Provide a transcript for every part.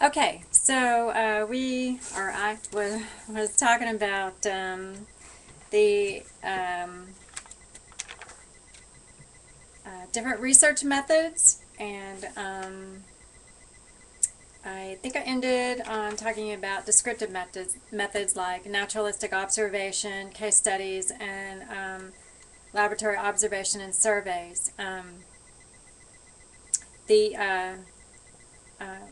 Okay, so I was talking about the different research methods, and I think I ended on talking about descriptive methods like naturalistic observation, case studies, and laboratory observation and surveys. The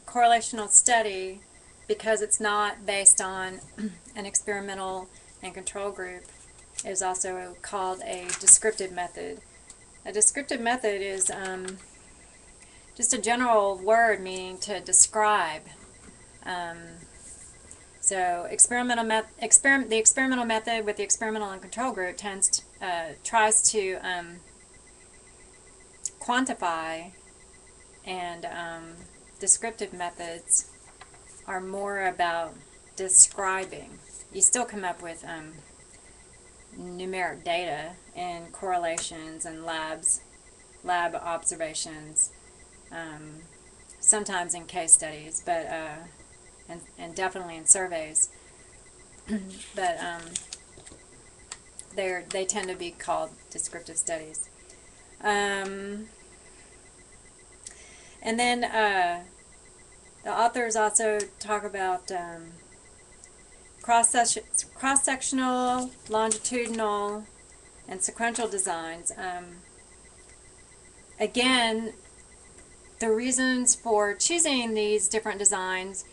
correlational study, because it's not based on an experimental and control group, is also called a descriptive method. A descriptive method is just a general word meaning to describe. Um, so the experimental method with the experimental and control group tries to quantify, and descriptive methods are more about describing. You still come up with numeric data and correlations and lab observations, sometimes in case studies, but and definitely in surveys. But they tend to be called descriptive studies. And then the authors also talk about cross-sectional, longitudinal, and sequential designs. Again, the reasons for choosing these different designs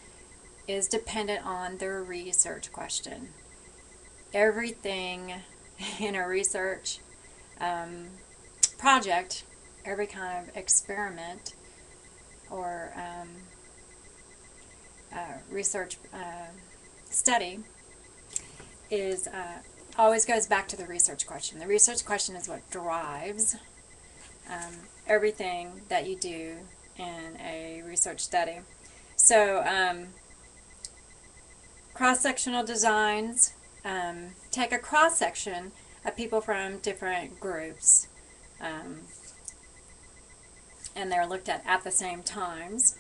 is dependent on their research question. Everything in a research project, every kind of experiment or research study is always goes back to the research question. The research question is what drives everything that you do in a research study. So cross-sectional designs take a cross-section of people from different groups, and they're looked at the same times.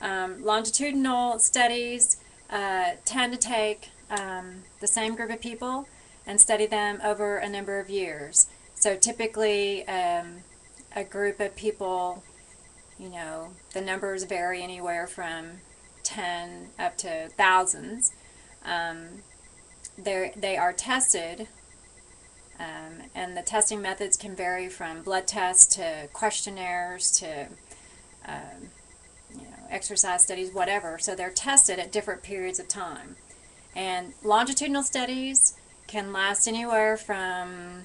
Longitudinal studies tend to take the same group of people and study them over a number of years. So typically a group of people, the numbers vary anywhere from 10 up to thousands. They are tested, and the testing methods can vary from blood tests to questionnaires to exercise studies, whatever. So they're tested at different periods of time. And longitudinal studies can last anywhere from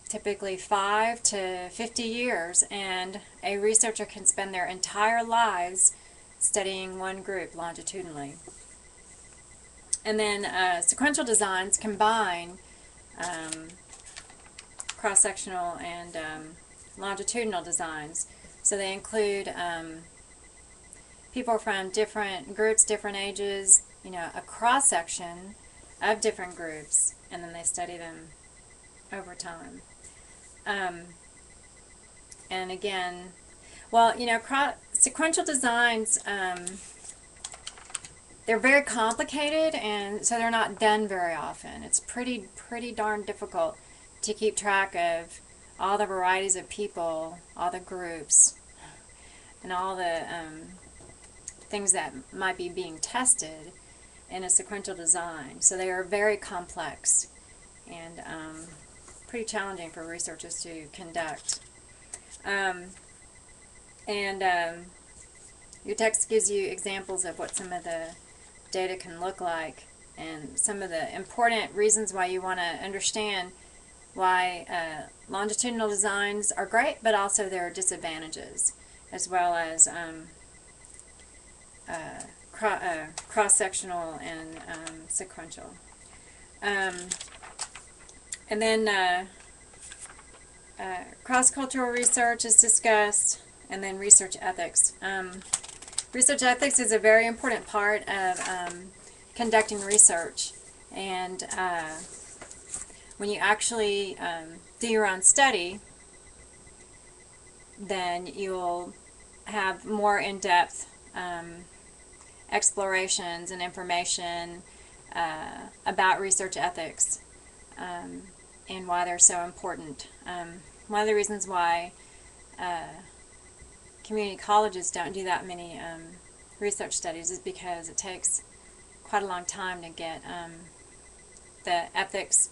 typically 5 to 50 years, and a researcher can spend their entire lives studying one group longitudinally. And then sequential designs combine cross-sectional and longitudinal designs. So they include people from different groups, different ages, a cross-section of different groups, and then they study them over time. And again, well, sequential designs, they're very complicated, and so they're not done very often. It's pretty darn difficult to keep track of all the varieties of people, all the groups, and all the things that might be being tested in a sequential design. So they are very complex and pretty challenging for researchers to conduct. Your text gives you examples of what some of the data can look like, and some of the important reasons why you want to understand why longitudinal designs are great, but also there are disadvantages, as well as cross-sectional and sequential. And then cross-cultural research is discussed, and then research ethics. Research ethics is a very important part of conducting research, and when you actually do your own study, then you'll have more in-depth explorations and information about research ethics and why they're so important. One of the reasons why community colleges don't do that many research studies is because it takes quite a long time to get the ethics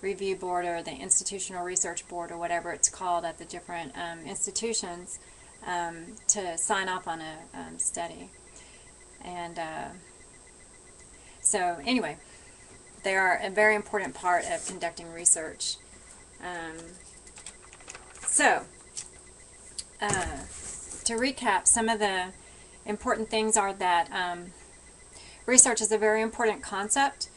review board or the institutional research board or whatever it's called at the different institutions to sign off on a study. And so anyway, they are a very important part of conducting research. To recap, some of the important things are that research is a very important concept.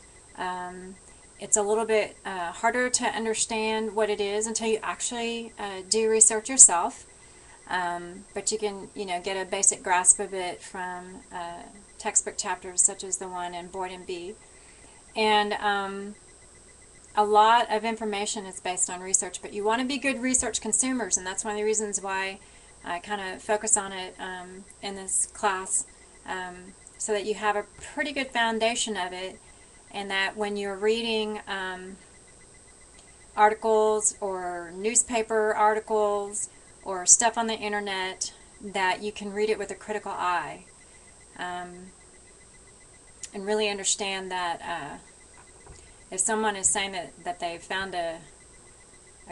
It's a little bit harder to understand what it is until you actually do research yourself. But you can, get a basic grasp of it from textbook chapters such as the one in Boyd and Bee. And a lot of information is based on research, but you want to be good research consumers, and that's one of the reasons why I kind of focus on it in this class, so that you have a pretty good foundation of it, and that when you're reading articles or newspaper articles or stuff on the internet, that you can read it with a critical eye and really understand that if someone is saying that they've found a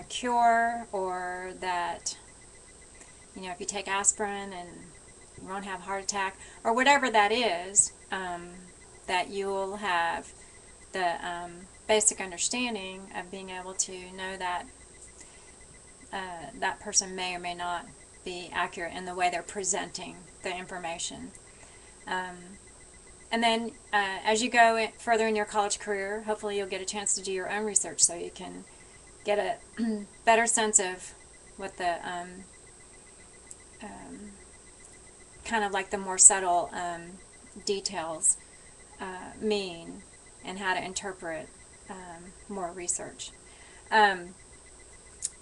cure, or that if you take aspirin and you won't have a heart attack, or whatever that is, that you'll have the basic understanding of being able to know that that person may or may not be accurate in the way they're presenting the information. And then as you go further in your college career, hopefully you'll get a chance to do your own research so you can get a better sense of what the kind of like the more subtle details mean, and how to interpret more research. And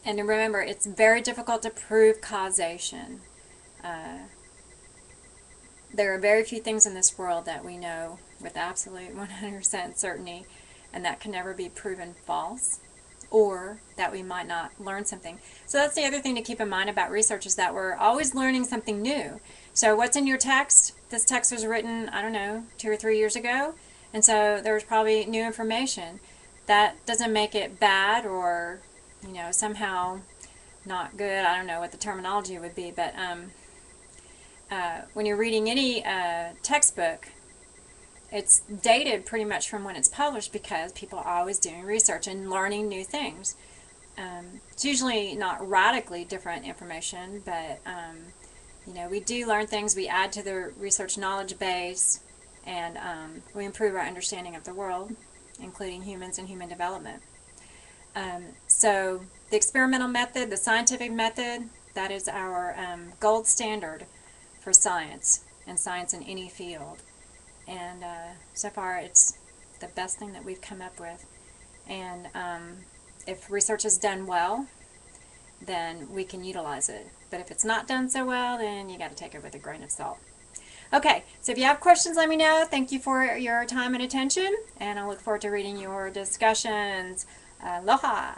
remember, it's very difficult to prove causation. There are very few things in this world that we know with absolute 100% certainty, and that can never be proven false, or that we might not learn something. So that's the other thing to keep in mind about research, is that we're always learning something new. So what's in your text? This text was written, I don't know, 2 or 3 years ago, and so there was probably new information. That doesn't make it bad or, somehow not good. I don't know what the terminology would be, but when you're reading any textbook, it's dated pretty much from when it's published, because people are always doing research and learning new things. It's usually not radically different information, but we do learn things. We add to the research knowledge base, and we improve our understanding of the world, including humans and human development. So the experimental method, the scientific method, that is our gold standard for science, and science in any field. And so far it's the best thing that we've come up with. And if research is done well, then we can utilize it. But if it's not done so well, then you got to take it with a grain of salt. Okay, so if you have questions, let me know. Thank you for your time and attention, and I look forward to reading your discussions. Aloha!